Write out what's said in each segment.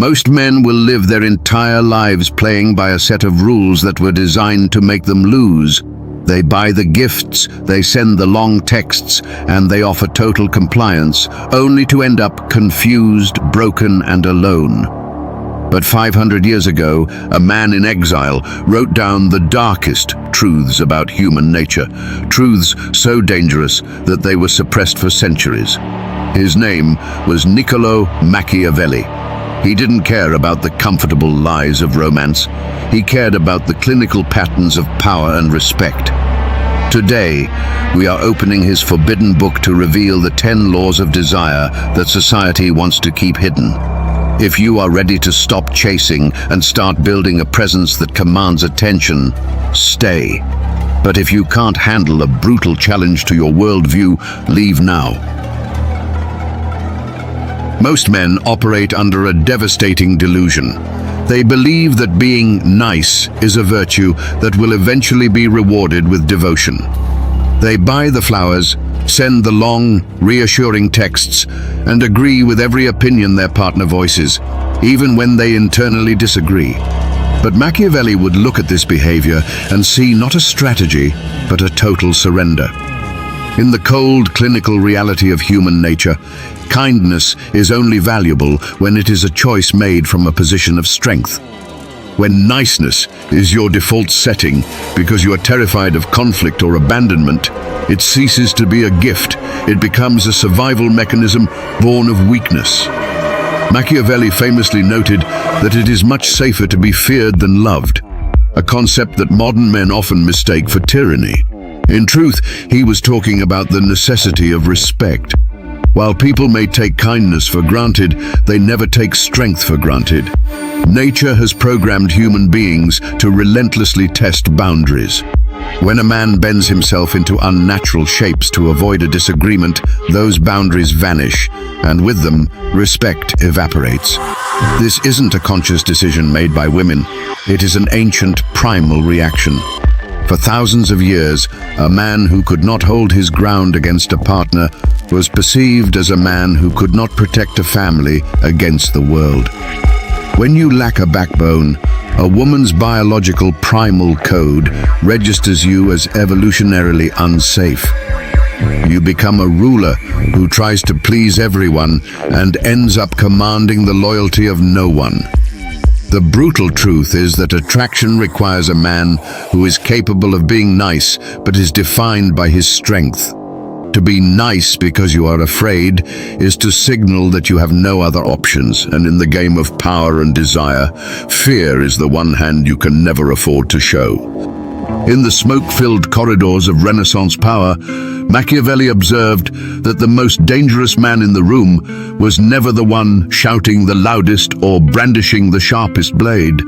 Most men will live their entire lives playing by a set of rules that were designed to make them lose. They buy the gifts, they send the long texts, and they offer total compliance, only to end up confused, broken, and alone. But 500 years ago, a man in exile wrote down the darkest truths about human nature, truths so dangerous that they were suppressed for centuries. His name was Niccolo Machiavelli. He didn't care about the comfortable lies of romance. He cared about the clinical patterns of power and respect. Today, we are opening his forbidden book to reveal the 10 laws of desire that society wants to keep hidden. If you are ready to stop chasing and start building a presence that commands attention, stay. But if you can't handle a brutal challenge to your worldview, leave now. Most men operate under a devastating delusion. They believe that being nice is a virtue that will eventually be rewarded with devotion. They buy the flowers, send the long, reassuring texts, and agree with every opinion their partner voices, even when they internally disagree. But Machiavelli would look at this behavior and see not a strategy, but a total surrender. In the cold, clinical reality of human nature, kindness is only valuable when it is a choice made from a position of strength. When niceness is your default setting because you are terrified of conflict or abandonment, it ceases to be a gift. It becomes a survival mechanism born of weakness. Machiavelli famously noted that it is much safer to be feared than loved, a concept that modern men often mistake for tyranny. In truth, he was talking about the necessity of respect. While people may take kindness for granted, they never take strength for granted. Nature has programmed human beings to relentlessly test boundaries. When a man bends himself into unnatural shapes to avoid a disagreement, those boundaries vanish, and with them, respect evaporates. This isn't a conscious decision made by women. It is an ancient, primal reaction. For thousands of years, a man who could not hold his ground against a partner was perceived as a man who could not protect a family against the world. When you lack a backbone, a woman's biological primal code registers you as evolutionarily unsafe. You become a ruler who tries to please everyone and ends up commanding the loyalty of no one. The brutal truth is that attraction requires a man who is capable of being nice, but is defined by his strength. To be nice because you are afraid is to signal that you have no other options, and in the game of power and desire, fear is the one hand you can never afford to show. In the smoke-filled corridors of Renaissance power, Machiavelli observed that the most dangerous man in the room was never the one shouting the loudest or brandishing the sharpest blade.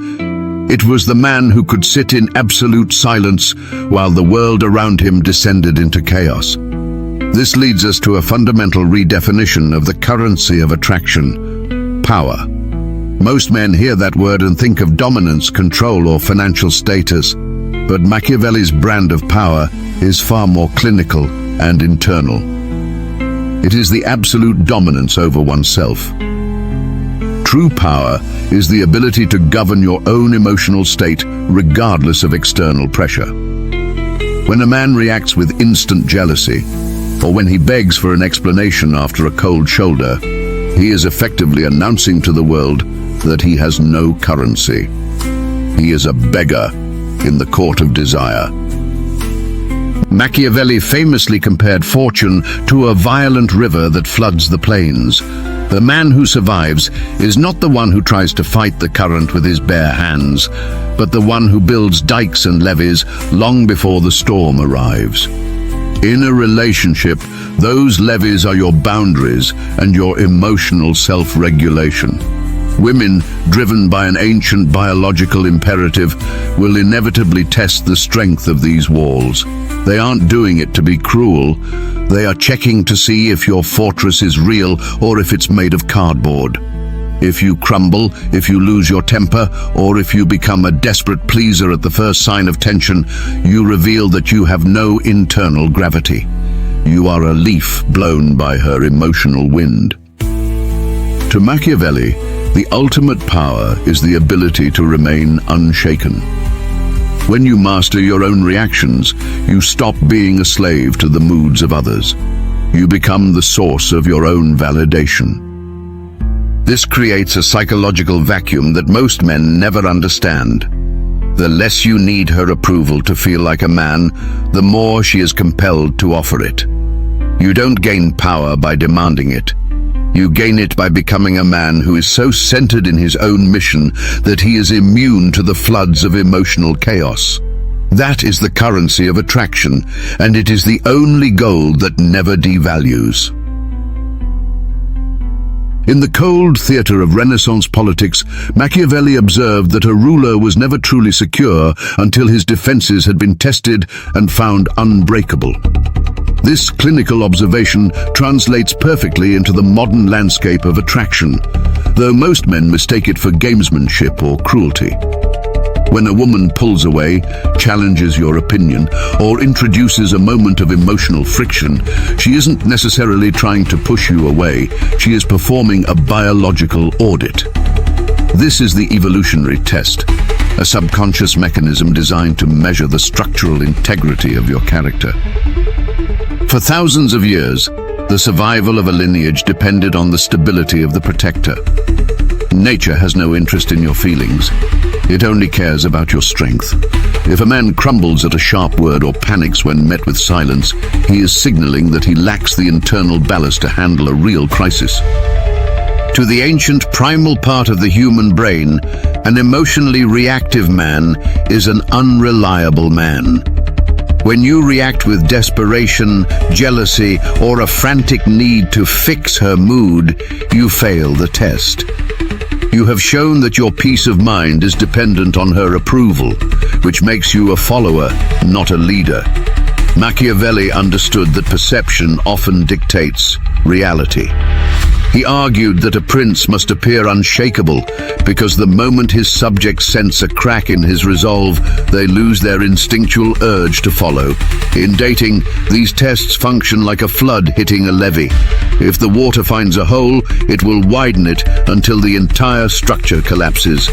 It was the man who could sit in absolute silence while the world around him descended into chaos. This leads us to a fundamental redefinition of the currency of attraction: power. Most men hear that word and think of dominance, control, or financial status. But Machiavelli's brand of power is far more clinical and internal. It is the absolute dominance over oneself. True power is the ability to govern your own emotional state regardless of external pressure. When a man reacts with instant jealousy, or when he begs for an explanation after a cold shoulder, he is effectively announcing to the world that he has no currency. He is a beggar in the court of desire. Machiavelli famously compared fortune to a violent river that floods the plains. The man who survives is not the one who tries to fight the current with his bare hands, but the one who builds dikes and levees long before the storm arrives. In a relationship, those levees are your boundaries and your emotional self-regulation. Women, driven by an ancient biological imperative, will inevitably test the strength of these walls. They aren't doing it to be cruel. They are checking to see if your fortress is real or if it's made of cardboard. If you crumble, if you lose your temper, or if you become a desperate pleaser at the first sign of tension, you reveal that you have no internal gravity. You are a leaf blown by her emotional wind. To Machiavelli, The ultimate power is the ability to remain unshaken. When you master your own reactions, you stop being a slave to the moods of others. You become the source of your own validation. This creates a psychological vacuum that most men never understand. The less you need her approval to feel like a man, the more she is compelled to offer it. You don't gain power by demanding it. You gain it by becoming a man who is so centered in his own mission that he is immune to the floods of emotional chaos. That is the currency of attraction, and it is the only gold that never devalues. In the cold theater of Renaissance politics, Machiavelli observed that a ruler was never truly secure until his defenses had been tested and found unbreakable. This clinical observation translates perfectly into the modern landscape of attraction, though most men mistake it for gamesmanship or cruelty. When a woman pulls away, challenges your opinion, or introduces a moment of emotional friction, she isn't necessarily trying to push you away, she is performing a biological audit. This is the evolutionary test, a subconscious mechanism designed to measure the structural integrity of your character. For thousands of years, the survival of a lineage depended on the stability of the protector. Nature has no interest in your feelings. It only cares about your strength. If a man crumbles at a sharp word or panics when met with silence, he is signaling that he lacks the internal ballast to handle a real crisis. To the ancient primal part of the human brain, an emotionally reactive man is an unreliable man. When you react with desperation, jealousy, or a frantic need to fix her mood, you fail the test. You have shown that your peace of mind is dependent on her approval, which makes you a follower, not a leader. Machiavelli understood that perception often dictates reality. He argued that a prince must appear unshakable because the moment his subjects sense a crack in his resolve, they lose their instinctual urge to follow. In dating, these tests function like a flood hitting a levee. If the water finds a hole, it will widen it until the entire structure collapses.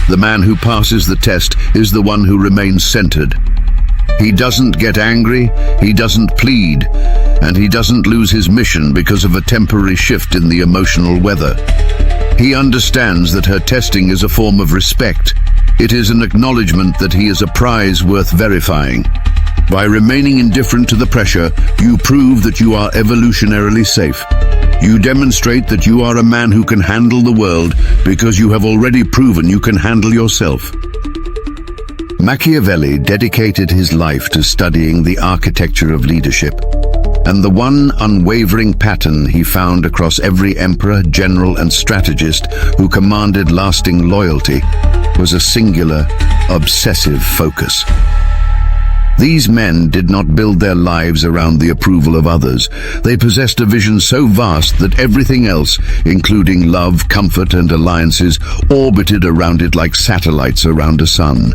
The man who passes the test is the one who remains centered. He doesn't get angry, he doesn't plead, and he doesn't lose his mission because of a temporary shift in the emotional weather. He understands that her testing is a form of respect. It is an acknowledgement that he is a prize worth verifying. By remaining indifferent to the pressure, you prove that you are evolutionarily safe. You demonstrate that you are a man who can handle the world because you have already proven you can handle yourself. Machiavelli dedicated his life to studying the architecture of leadership, and the one unwavering pattern he found across every emperor, general, and strategist who commanded lasting loyalty was a singular, obsessive focus. These men did not build their lives around the approval of others. They possessed a vision so vast that everything else, including love, comfort, and alliances, orbited around it like satellites around a sun.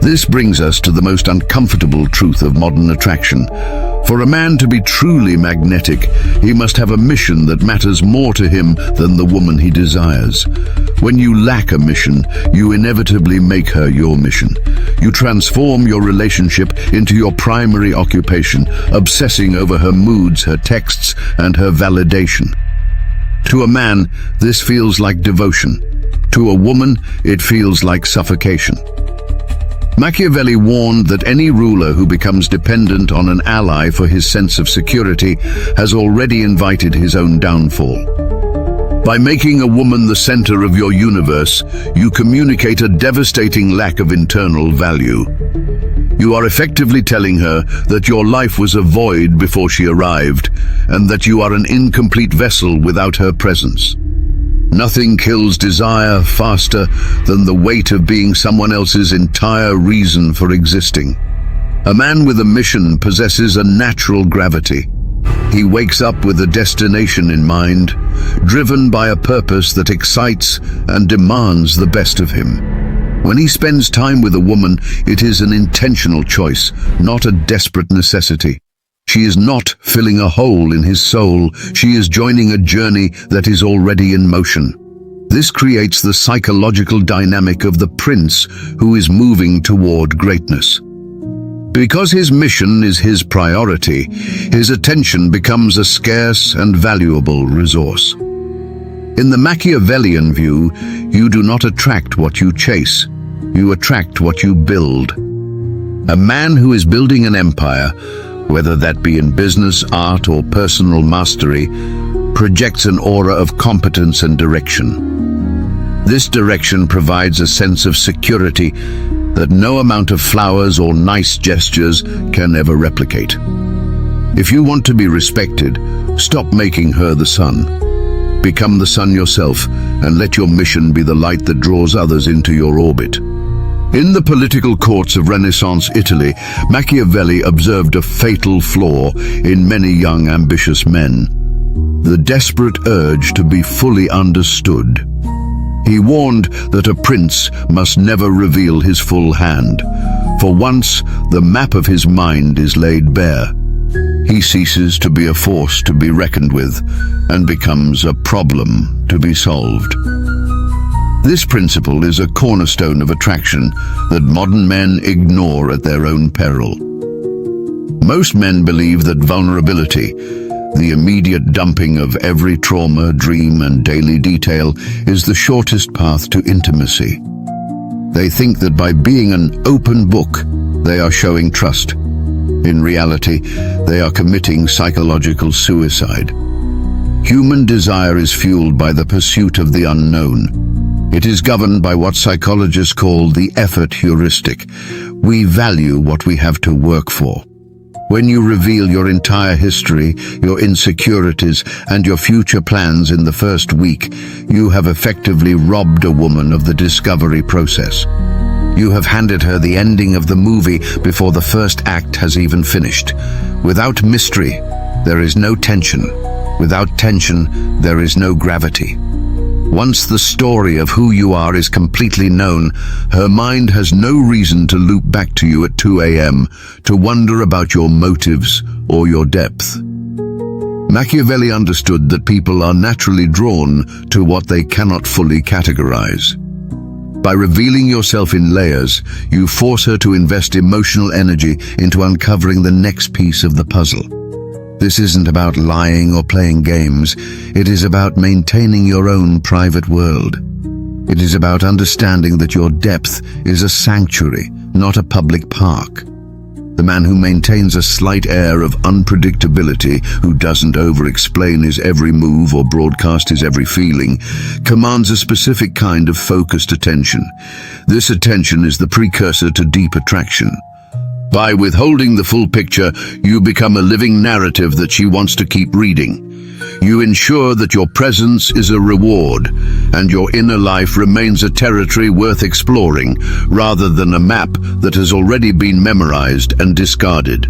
This brings us to the most uncomfortable truth of modern attraction. For a man to be truly magnetic, he must have a mission that matters more to him than the woman he desires. When you lack a mission, you inevitably make her your mission. You transform your relationship into your primary occupation, obsessing over her moods, her texts, and her validation. To a man, this feels like devotion. To a woman, it feels like suffocation. Machiavelli warned that any ruler who becomes dependent on an ally for his sense of security has already invited his own downfall. By making a woman the center of your universe, you communicate a devastating lack of internal value. You are effectively telling her that your life was a void before she arrived, and that you are an incomplete vessel without her presence. Nothing kills desire faster than the weight of being someone else's entire reason for existing. A man with a mission possesses a natural gravity. He wakes up with a destination in mind, driven by a purpose that excites and demands the best of him. When he spends time with a woman, it is an intentional choice, not a desperate necessity. She is not filling a hole in his soul, she is joining a journey that is already in motion. This creates the psychological dynamic of the prince who is moving toward greatness. Because his mission is his priority, his attention becomes a scarce and valuable resource. In the Machiavellian view, you do not attract what you chase, you attract what you build. A man who is building an empire, whether that be in business, art, or personal mastery, projects an aura of competence and direction. This direction provides a sense of security that no amount of flowers or nice gestures can ever replicate. If you want to be respected, stop making her the sun. Become the sun yourself, and let your mission be the light that draws others into your orbit. In the political courts of Renaissance Italy, Machiavelli observed a fatal flaw in many young, ambitious men: the desperate urge to be fully understood. He warned that a prince must never reveal his full hand, for once the map of his mind is laid bare, he ceases to be a force to be reckoned with and becomes a problem to be solved. This principle is a cornerstone of attraction that modern men ignore at their own peril. Most men believe that vulnerability, the immediate dumping of every trauma, dream, and daily detail, is the shortest path to intimacy. They think that by being an open book, they are showing trust. In reality, they are committing psychological suicide. Human desire is fueled by the pursuit of the unknown. It is governed by what psychologists call the effort heuristic. We value what we have to work for. When you reveal your entire history, your insecurities, and your future plans in the first week, you have effectively robbed a woman of the discovery process. You have handed her the ending of the movie before the first act has even finished. Without mystery, there is no tension. Without tension, there is no gravity. Once the story of who you are is completely known, her mind has no reason to loop back to you at 2 a.m. to wonder about your motives or your depth. Machiavelli understood that people are naturally drawn to what they cannot fully categorize. By revealing yourself in layers, you force her to invest emotional energy into uncovering the next piece of the puzzle. This isn't about lying or playing games. It is about maintaining your own private world. It is about understanding that your depth is a sanctuary, not a public park. The man who maintains a slight air of unpredictability, who doesn't over-explain his every move or broadcast his every feeling, commands a specific kind of focused attention. This attention is the precursor to deep attraction. By withholding the full picture, you become a living narrative that she wants to keep reading. You ensure that your presence is a reward, and your inner life remains a territory worth exploring, rather than a map that has already been memorized and discarded.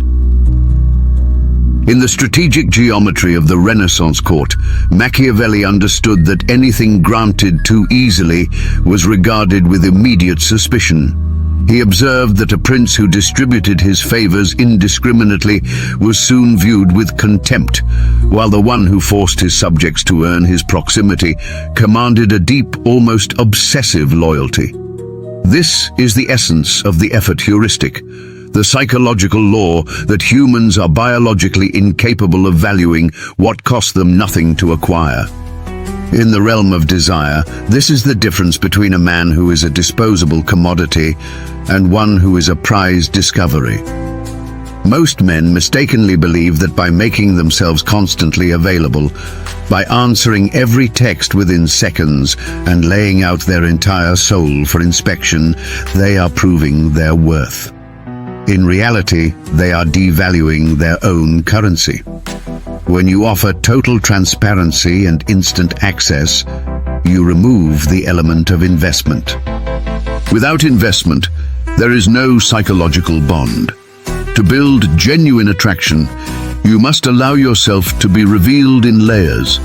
In the strategic geometry of the Renaissance court, Machiavelli understood that anything granted too easily was regarded with immediate suspicion. He observed that a prince who distributed his favors indiscriminately was soon viewed with contempt, while the one who forced his subjects to earn his proximity commanded a deep, almost obsessive loyalty. This is the essence of the effort heuristic, the psychological law that humans are biologically incapable of valuing what costs them nothing to acquire. In the realm of desire, this is the difference between a man who is a disposable commodity and one who is a prized discovery. Most men mistakenly believe that by making themselves constantly available, by answering every text within seconds and laying out their entire soul for inspection, they are proving their worth. In reality, they are devaluing their own currency. When you offer total transparency and instant access, you remove the element of investment. Without investment, there is no psychological bond. To build genuine attraction, you must allow yourself to be revealed in layers,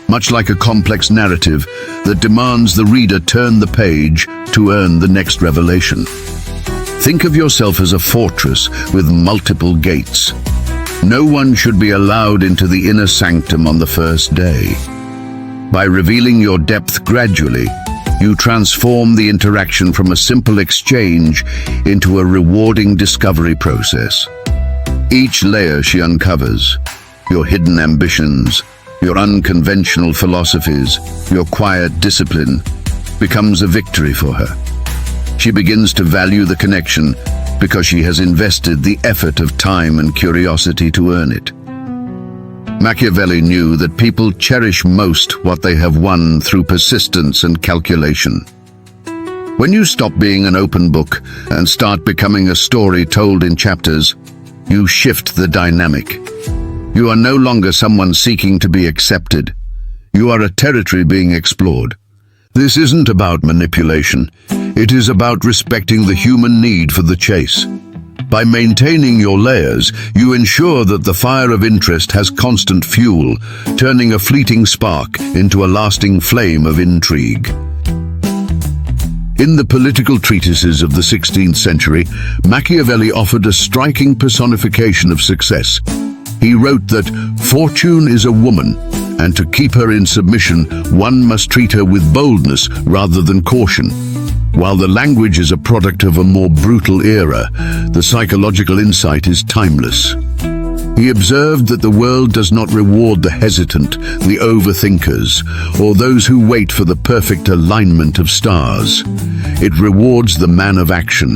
much like a complex narrative that demands the reader turn the page to earn the next revelation. Think of yourself as a fortress with multiple gates. No one should be allowed into the inner sanctum on the first day. By revealing your depth gradually, you transform the interaction from a simple exchange into a rewarding discovery process. Each layer she uncovers, your hidden ambitions, your unconventional philosophies, your quiet discipline, becomes a victory for her. She begins to value the connection because she has invested the effort of time and curiosity to earn it. Machiavelli knew that people cherish most what they have won through persistence and calculation. When you stop being an open book and start becoming a story told in chapters, you shift the dynamic. You are no longer someone seeking to be accepted. You are a territory being explored. This isn't about manipulation. It is about respecting the human need for the chase. By maintaining your layers, you ensure that the fire of interest has constant fuel, turning a fleeting spark into a lasting flame of intrigue. In the political treatises of the 16th century, Machiavelli offered a striking personification of success. He wrote that fortune is a woman, and to keep her in submission, one must treat her with boldness rather than caution. While the language is a product of a more brutal era, the psychological insight is timeless. He observed that the world does not reward the hesitant, the overthinkers, or those who wait for the perfect alignment of stars. It rewards the man of action.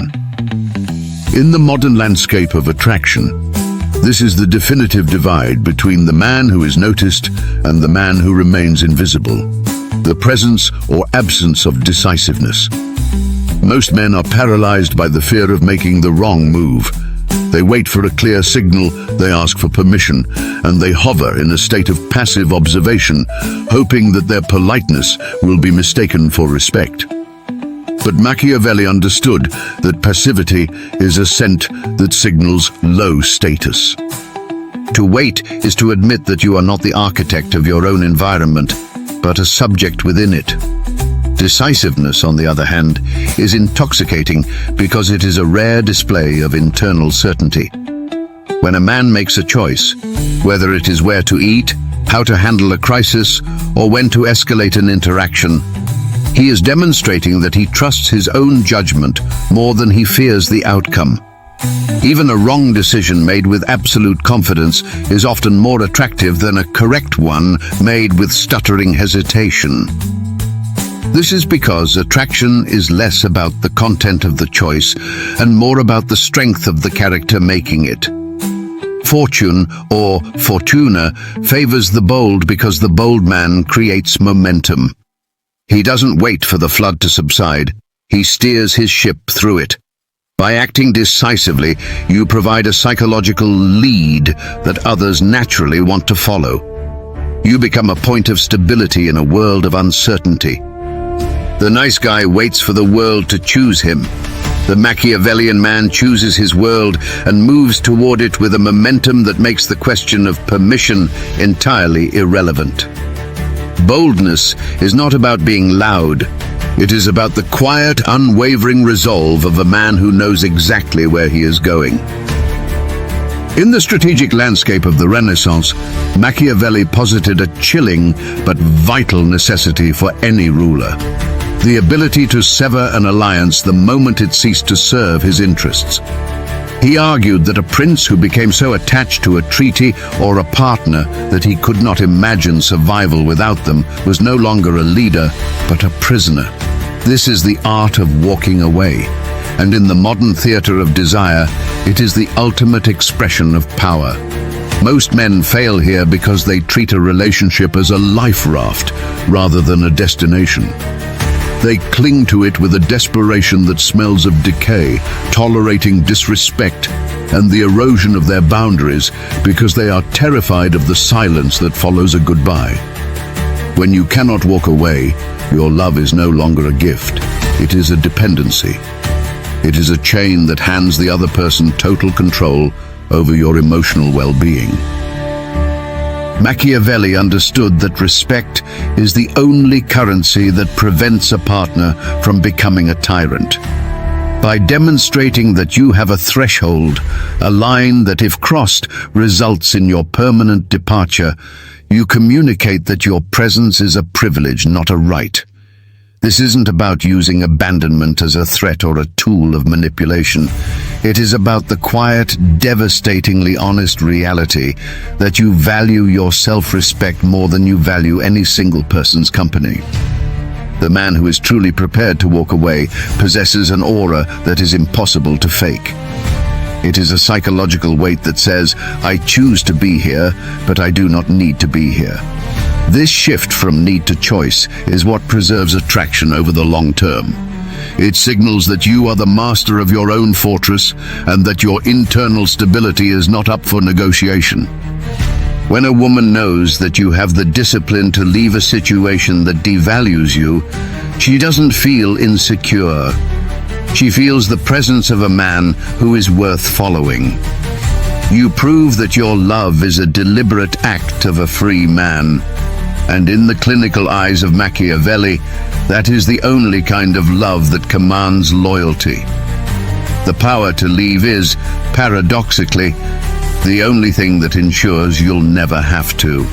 In the modern landscape of attraction, this is the definitive divide between the man who is noticed and the man who remains invisible. The presence or absence of decisiveness. Most men are paralyzed by the fear of making the wrong move. They wait for a clear signal, they ask for permission, and they hover in a state of passive observation, hoping that their politeness will be mistaken for respect. But Machiavelli understood that passivity is a scent that signals low status. To wait is to admit that you are not the architect of your own environment, but a subject within it. Decisiveness, on the other hand, is intoxicating because it is a rare display of internal certainty. When a man makes a choice, whether it is where to eat, how to handle a crisis, or when to escalate an interaction, he is demonstrating that he trusts his own judgment more than he fears the outcome. Even a wrong decision made with absolute confidence is often more attractive than a correct one made with stuttering hesitation. This is because attraction is less about the content of the choice and more about the strength of the character making it. Fortune, or fortuna, favors the bold because the bold man creates momentum. He doesn't wait for the flood to subside. He steers his ship through it. By acting decisively, you provide a psychological lead that others naturally want to follow. You become a point of stability in a world of uncertainty. The nice guy waits for the world to choose him. The Machiavellian man chooses his world and moves toward it with a momentum that makes the question of permission entirely irrelevant. Boldness is not about being loud. It is about the quiet, unwavering resolve of a man who knows exactly where he is going. In the strategic landscape of the Renaissance, Machiavelli posited a chilling but vital necessity for any ruler: the ability to sever an alliance the moment it ceased to serve his interests. He argued that a prince who became so attached to a treaty or a partner that he could not imagine survival without them was no longer a leader, but a prisoner. This is the art of walking away, and in the modern theater of desire, it is the ultimate expression of power. Most men fail here because they treat a relationship as a life raft rather than a destination. They cling to it with a desperation that smells of decay, tolerating disrespect and the erosion of their boundaries because they are terrified of the silence that follows a goodbye. When you cannot walk away, your love is no longer a gift. It is a dependency. It is a chain that hands the other person total control over your emotional well-being. Machiavelli understood that respect is the only currency that prevents a partner from becoming a tyrant. By demonstrating that you have a threshold, a line that if crossed results in your permanent departure, You communicate that your presence is a privilege, not a right. This isn't about using abandonment as a threat or a tool of manipulation. It is about the quiet, devastatingly honest reality that you value your self-respect more than you value any single person's company. The man who is truly prepared to walk away possesses an aura that is impossible to fake. It is a psychological weight that says, I choose to be here, but I do not need to be here. This shift from need to choice is what preserves attraction over the long term. It signals that you are the master of your own fortress and that your internal stability is not up for negotiation. When a woman knows that you have the discipline to leave a situation that devalues you, she doesn't feel insecure. She feels the presence of a man who is worth following. You prove that your love is a deliberate act of a free man. And in the clinical eyes of Machiavelli, that is the only kind of love that commands loyalty. The power to leave is, paradoxically, the only thing that ensures you'll never have to.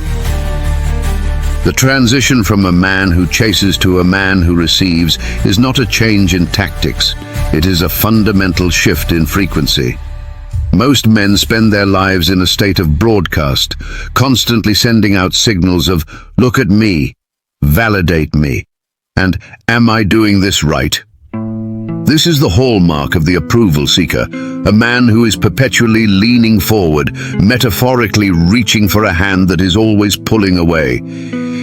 The transition from a man who chases to a man who receives is not a change in tactics. It is a fundamental shift in frequency. Most men spend their lives in a state of broadcast, constantly sending out signals of, look at me, validate me, and am I doing this right? This is the hallmark of the approval seeker, a man who is perpetually leaning forward, metaphorically reaching for a hand that is always pulling away.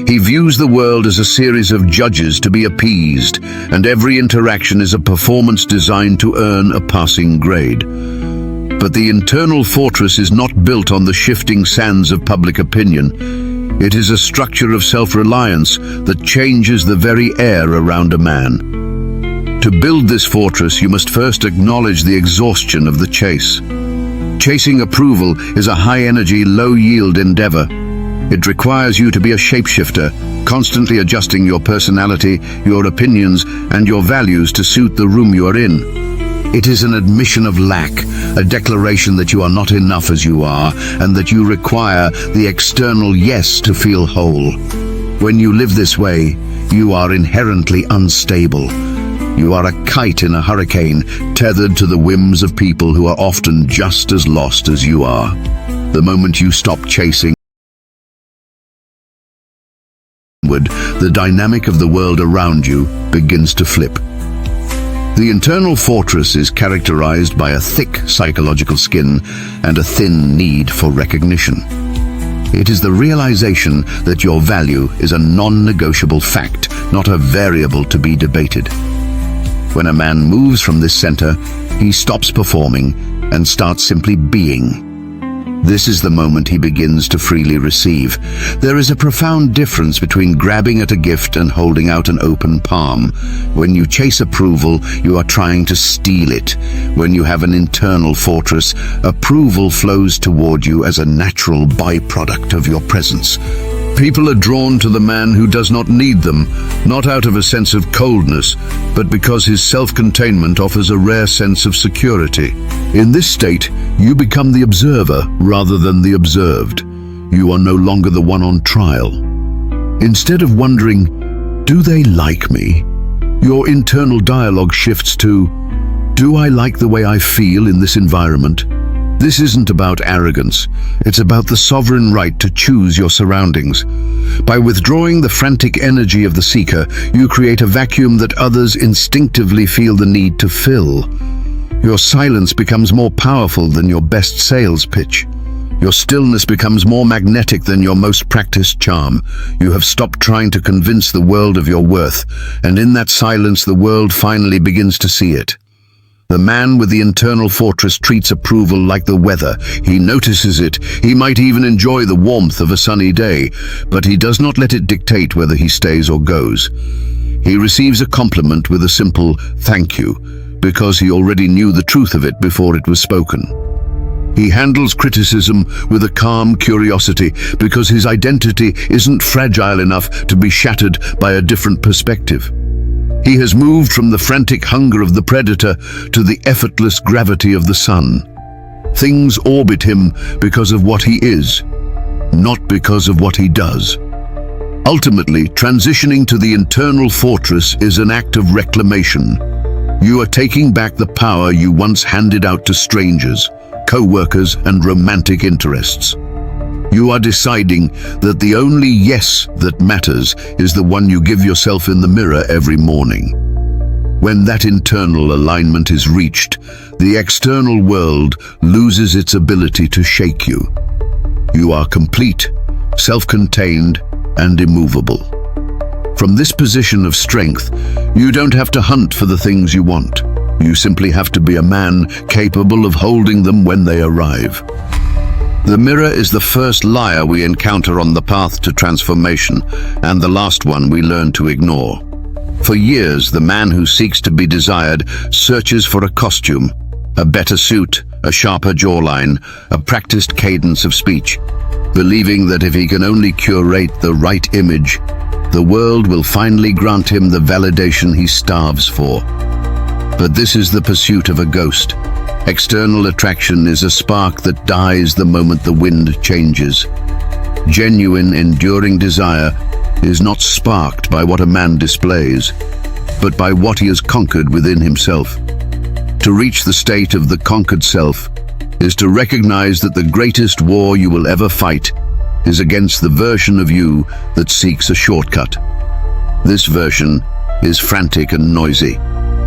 He views the world as a series of judges to be appeased, and every interaction is a performance designed to earn a passing grade. But the internal fortress is not built on the shifting sands of public opinion. It is a structure of self-reliance that changes the very air around a man. To build this fortress, you must first acknowledge the exhaustion of the chase. Chasing approval is a high-energy, low-yield endeavor. It requires you to be a shapeshifter, constantly adjusting your personality, your opinions, and your values to suit the room you are in. It is an admission of lack, a declaration that you are not enough as you are, and that you require the external yes to feel whole. When you live this way, you are inherently unstable. You are a kite in a hurricane, tethered to the whims of people who are often just as lost as you are. The moment you stop chasing, the dynamic of the world around you begins to flip. The internal fortress is characterized by a thick psychological skin and a thin need for recognition. It is the realization that your value is a non-negotiable fact, not a variable to be debated. When a man moves from this center, he stops performing and starts simply being. This is the moment he begins to freely receive. There is a profound difference between grabbing at a gift and holding out an open palm. When you chase approval, you are trying to steal it. When you have an internal fortress, approval flows toward you as a natural byproduct of your presence. People are drawn to the man who does not need them, not out of a sense of coldness, but because his self-containment offers a rare sense of security. In this state, you become the observer rather than the observed. You are no longer the one on trial. Instead of wondering, do they like me? Your internal dialogue shifts to, do I like the way I feel in this environment? This isn't about arrogance. It's about the sovereign right to choose your surroundings. By withdrawing the frantic energy of the seeker, you create a vacuum that others instinctively feel the need to fill. Your silence becomes more powerful than your best sales pitch. Your stillness becomes more magnetic than your most practiced charm. You have stopped trying to convince the world of your worth, and in that silence the world finally begins to see it. The man with the internal fortress treats approval like the weather. He notices it. He might even enjoy the warmth of a sunny day, but he does not let it dictate whether he stays or goes. He receives a compliment with a simple thank you, because he already knew the truth of it before it was spoken. He handles criticism with a calm curiosity because his identity isn't fragile enough to be shattered by a different perspective. He has moved from the frantic hunger of the predator to the effortless gravity of the sun. Things orbit him because of what he is. not because of what he does. Ultimately, transitioning to the internal fortress is an act of reclamation. You are taking back the power you once handed out to strangers, co-workers, and romantic interests. You are deciding that the only yes that matters is the one you give yourself in the mirror every morning. When that internal alignment is reached, the external world loses its ability to shake you. You are complete, self-contained, and immovable. From this position of strength, you don't have to hunt for the things you want. You simply have to be a man capable of holding them when they arrive. The mirror is the first liar we encounter on the path to transformation, and the last one we learn to ignore. For years, the man who seeks to be desired searches for a costume, a better suit, a sharper jawline, a practiced cadence of speech, believing that if he can only curate the right image, the world will finally grant him the validation he starves for. But this is the pursuit of a ghost. External attraction is a spark that dies the moment the wind changes. Genuine, enduring desire is not sparked by what a man displays, but by what he has conquered within himself. To reach the state of the conquered self is to recognize that the greatest war you will ever fight is against the version of you that seeks a shortcut. This version is frantic and noisy.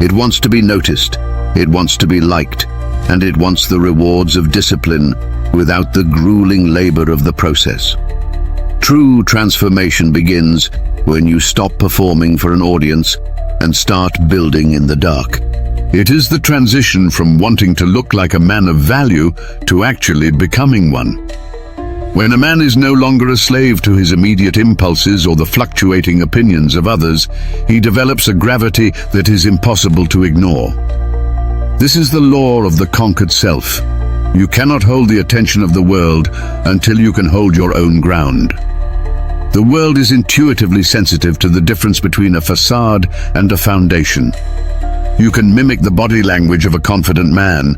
It wants to be noticed, it wants to be liked, and it wants the rewards of discipline without the grueling labor of the process. True transformation begins when you stop performing for an audience and start building in the dark. It is the transition from wanting to look like a man of value to actually becoming one. When a man is no longer a slave to his immediate impulses or the fluctuating opinions of others, he develops a gravity that is impossible to ignore. This is the law of the conquered self. You cannot hold the attention of the world until you can hold your own ground. The world is intuitively sensitive to the difference between a facade and a foundation. You can mimic the body language of a confident man,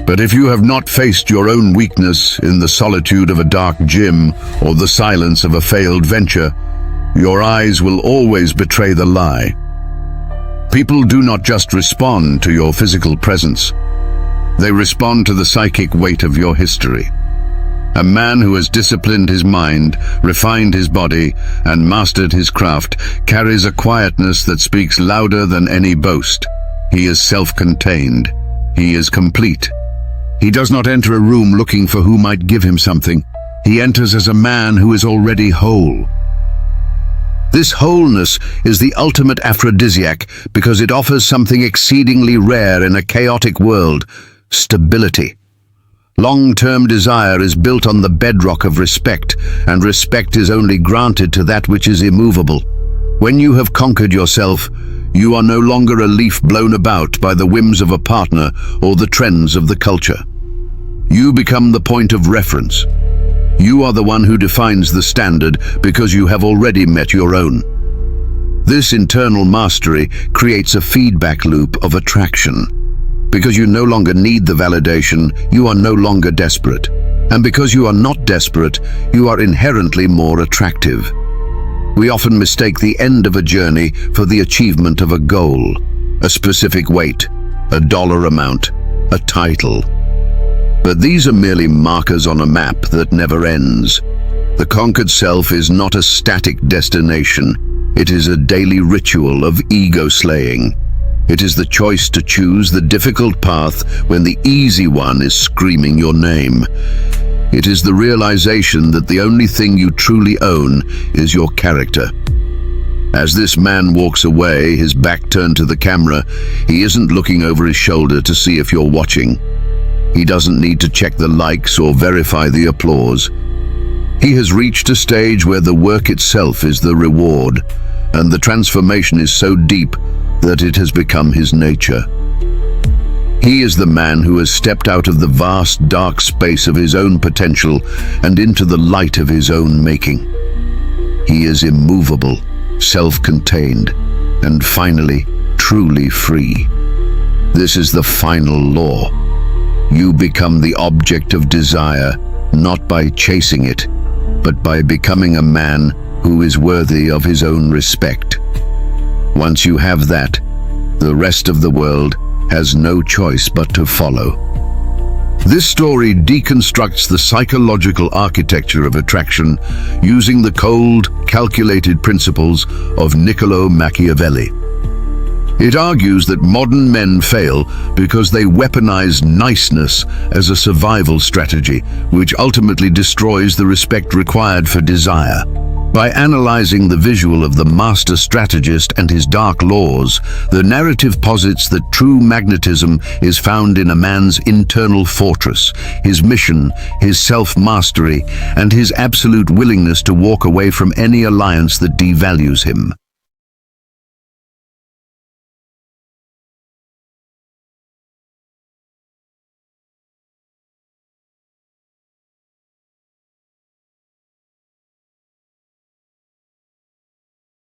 but if you have not faced your own weakness in the solitude of a dark gym or the silence of a failed venture, your eyes will always betray the lie. People do not just respond to your physical presence. They respond to the psychic weight of your history. A man who has disciplined his mind, refined his body, and mastered his craft carries a quietness that speaks louder than any boast. He is self-contained. He is complete. He does not enter a room looking for who might give him something. He enters as a man who is already whole. This wholeness is the ultimate aphrodisiac because it offers something exceedingly rare in a chaotic world: stability. Long-term desire is built on the bedrock of respect, and respect is only granted to that which is immovable. When you have conquered yourself, you are no longer a leaf blown about by the whims of a partner or the trends of the culture. You become the point of reference. You are the one who defines the standard because you have already met your own. This internal mastery creates a feedback loop of attraction. Because you no longer need the validation, you are no longer desperate. And because you are not desperate, you are inherently more attractive. We often mistake the end of a journey for the achievement of a goal, a specific weight, a dollar amount, a title. But these are merely markers on a map that never ends. The conquered self is not a static destination. It is a daily ritual of ego slaying. It is the choice to choose the difficult path when the easy one is screaming your name. It is the realization that the only thing you truly own is your character. As this man walks away, his back turned to the camera, he isn't looking over his shoulder to see if you're watching. He doesn't need to check the likes or verify the applause. He has reached a stage where the work itself is the reward, and the transformation is so deep that it has become his nature. He is the man who has stepped out of the vast, dark space of his own potential and into the light of his own making. He is immovable, self-contained, and finally, truly free. This is the final law. You become the object of desire, not by chasing it, but by becoming a man who is worthy of his own respect. Once you have that, the rest of the world has no choice but to follow. This story deconstructs the psychological architecture of attraction using the cold, calculated principles of Niccolo Machiavelli. It argues that modern men fail because they weaponize niceness as a survival strategy, which ultimately destroys the respect required for desire. By analyzing the visual of the master strategist and his dark laws, the narrative posits that true magnetism is found in a man's internal fortress, his mission, his self-mastery, and his absolute willingness to walk away from any alliance that devalues him.